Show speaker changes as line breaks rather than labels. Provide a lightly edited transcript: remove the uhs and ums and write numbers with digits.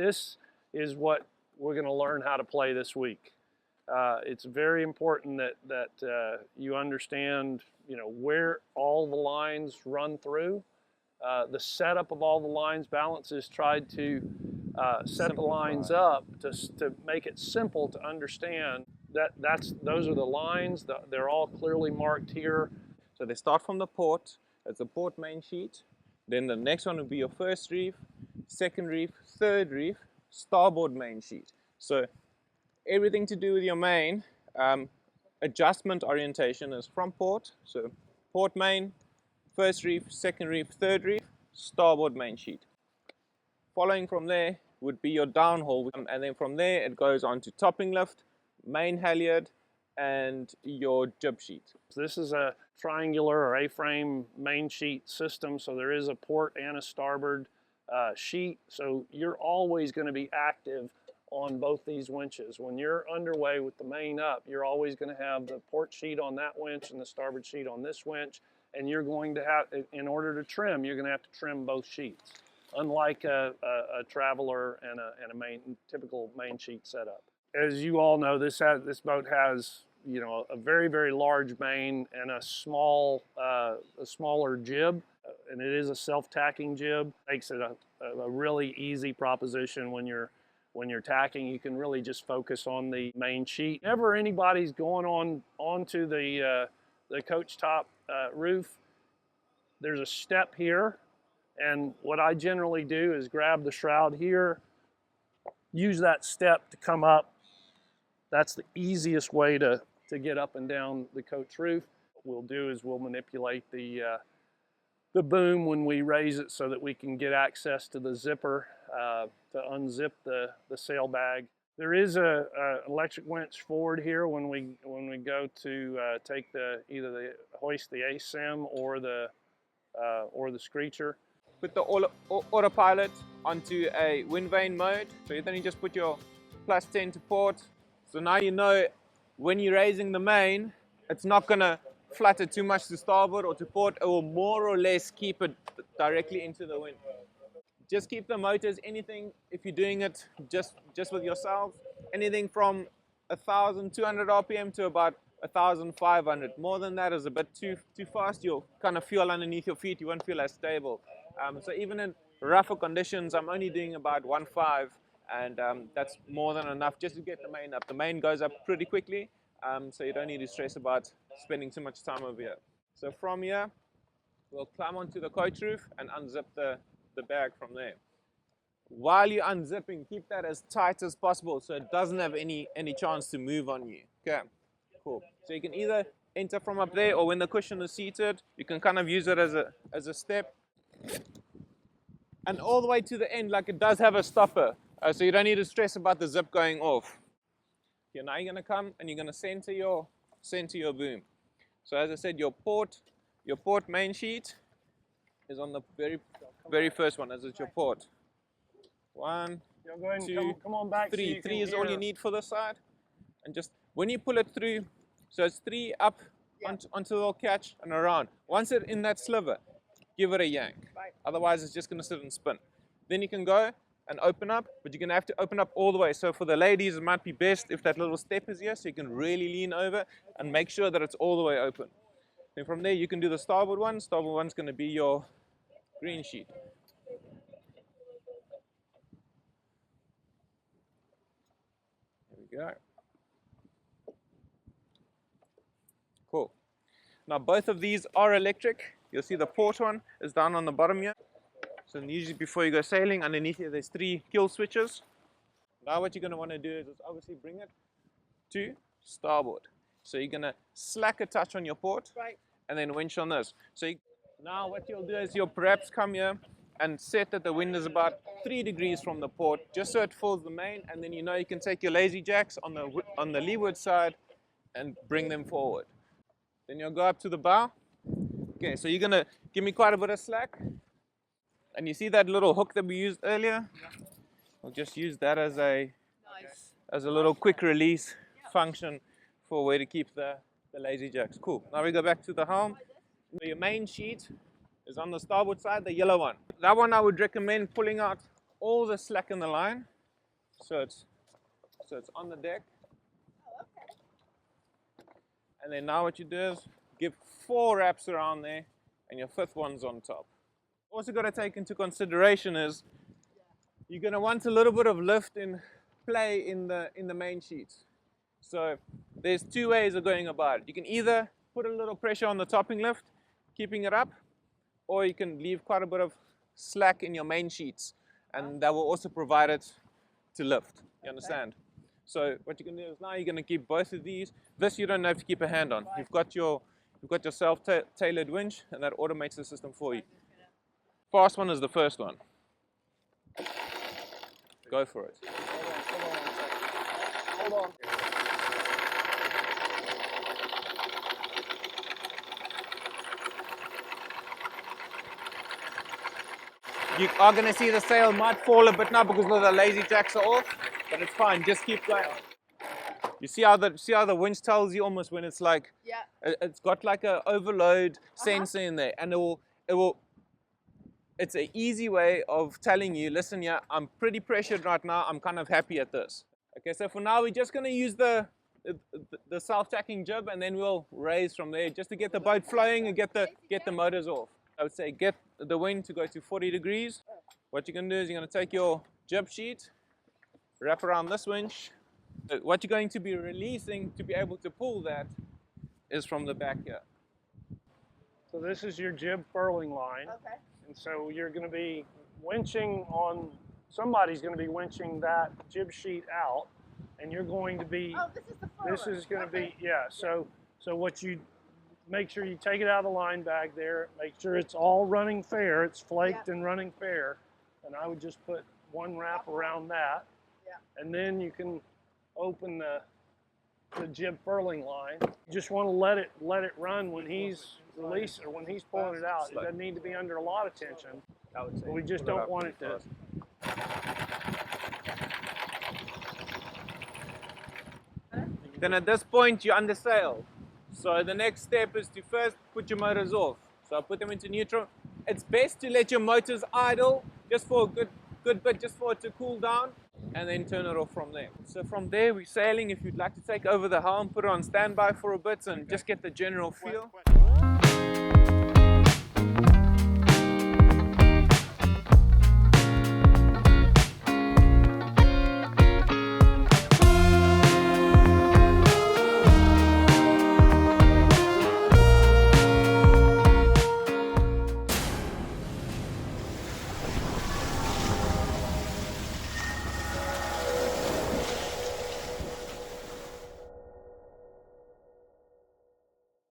this is what we're going to learn how to play this week. It's very important that you understand, where all the lines run through. The setup of all the lines. Balance has tried to set the lines up to make it simple to understand. Those are the lines. They're all clearly marked here.
So they start from the port. That's the port main sheet. Then the next one will be your first reef, second reef, third reef, starboard main sheet. So everything to do with your main, adjustment orientation is from port. So port main, first reef, second reef, third reef, starboard main sheet. Following from there would be your downhaul, and then from there it goes on to topping lift, main halyard, and your jib sheet.
This is a triangular or A-frame main sheet system, so there is a port and a starboard sheet, so you're always going to be active on both these winches. When you're underway with the main up, you're always going to have the port sheet on that winch and the starboard sheet on this winch, and you're going to have, in order to trim, you're going to have to trim both sheets, unlike a traveler and a typical main sheet setup. As you all know, this boat has a very, very large main and a smaller jib, and it is a self-tacking jib. Makes it a really easy proposition when you're tacking. You can really just focus on the main sheet. Whenever anybody's going onto the coach top roof, there's a step here, and what I generally do is grab the shroud here, use that step to come up. That's the easiest way to get up and down the coach roof. What we'll do is we'll manipulate the boom when we raise it so that we can get access to the zipper to unzip the sail bag. There is a electric winch forward here when we go to take either the hoist the ASIM or the screecher.
Put the autopilot onto a wind vane mode. So then you just put your +10 to port. So now you know when you're raising the main, it's not going to flutter too much to starboard or to port. It will more or less keep it directly into the wind. Just keep the motors, anything, if you're doing it just with yourself, anything from 1,200 RPM to about 1,500. More than that is a bit too fast. You'll kind of feel underneath your feet. You won't feel as stable. So even in rougher conditions, I'm only doing about 1.5. And that's more than enough just to get the main up. The main goes up pretty quickly, so you don't need to stress about spending too much time over here. So from here, we'll climb onto the coach roof and unzip the bag from there. While you're unzipping, keep that as tight as possible so it doesn't have any chance to move on you. Okay, cool. So you can either enter from up there, or when the cushion is seated, you can kind of use it as a step. And all the way to the end, like it does have a stopper. So you don't need to stress about the zip going off. Okay, now you're going to come and you're going to center your boom. So as I said, your port main sheet is on the very first one, as it's your port. 1, 2,
come on back
3.
So
3 is all you need for this side. And just when you pull it through, so it's 3 up onto the little catch and around. Once it's in that sliver, give it a yank. Otherwise, it's just going to sit and spin. Then you can go and open up, but you're going to have to open up all the way. So for the ladies, it might be best if that little step is here, so you can really lean over and make sure that it's all the way open. Then from there, you can do the starboard one. Starboard one's going to be your green sheet. There we go. Cool. Now both of these are electric. You'll see the port one is down on the bottom here. So usually before you go sailing, underneath here there's 3 kill switches. Now what you're going to want to do is obviously bring it to starboard. So you're going to slack a touch on your port, and then winch on this. So now what you'll do is you'll perhaps come here and set that the wind is about 3 degrees from the port, just so it fills the main, and then you know you can take your lazy jacks on the leeward side and bring them forward. Then you'll go up to the bow. Okay, so you're going to give me quite a bit of slack. And you see that little hook that we used earlier? We'll just use that as a little quick release function for a way to keep the lazy jacks. Cool. Now we go back to the helm. So your main sheet is on the starboard side, the yellow one. That one I would recommend pulling out all the slack in the line So it's on the deck. And then now what you do is give 4 wraps around there, and your 5th one's on top. Also got to take into consideration is you're going to want a little bit of lift in play in the main sheet. So there's 2 ways of going about it. You can either put a little pressure on the topping lift, keeping it up, or you can leave quite a bit of slack in your main sheets, and that will also provide it to lift. You understand? So what you can do is now you're going to keep both of these. This you don't have to keep a hand on. You've got your self-tailored winch, and that automates the system for you. Fast one is the first one. Go for it.
Hold on.
You are going to see the sail might fall a bit now because the lazy jacks are off, but it's fine. Just keep going. You see how the winch tells you almost when it's like, it's got like a overload sensor in there, and it's an easy way of telling you, listen, yeah, I'm pretty pressured right now. I'm kind of happy at this. Okay, so for now we're just going to use the self-tacking jib, and then we'll raise from there just to get the boat flowing and get the motors off. I would say get the wind to go to 40 degrees. What you're going to do is you're going to take your jib sheet, wrap around this winch. What you're going to be releasing to be able to pull that is from the back here.
So this is your jib furling line.
Okay.
And so you're going to be winching on, somebody's going to be winching that jib sheet out, and you're going to be,
Oh, this is the furler.
this is going to
Okay.
be, yeah, so what you, make sure you take it out of the line bag there, make sure it's all running fair, it's flaked and running fair, and I would just put 1 wrap around that, and then you can open the jib furling line. You just want to let it run when he's released or when he's pulling it out. It doesn't need to be under a lot of tension, but we just don't want it to.
Then at this point you're under sail. So the next step is to first put your motors off. So I put them into neutral. It's best to let your motors idle just for a good bit, just for it to cool down, and then turn it off from there. So from there we're sailing. If you'd like to take over the helm, put it on standby for a bit and just get the general feel.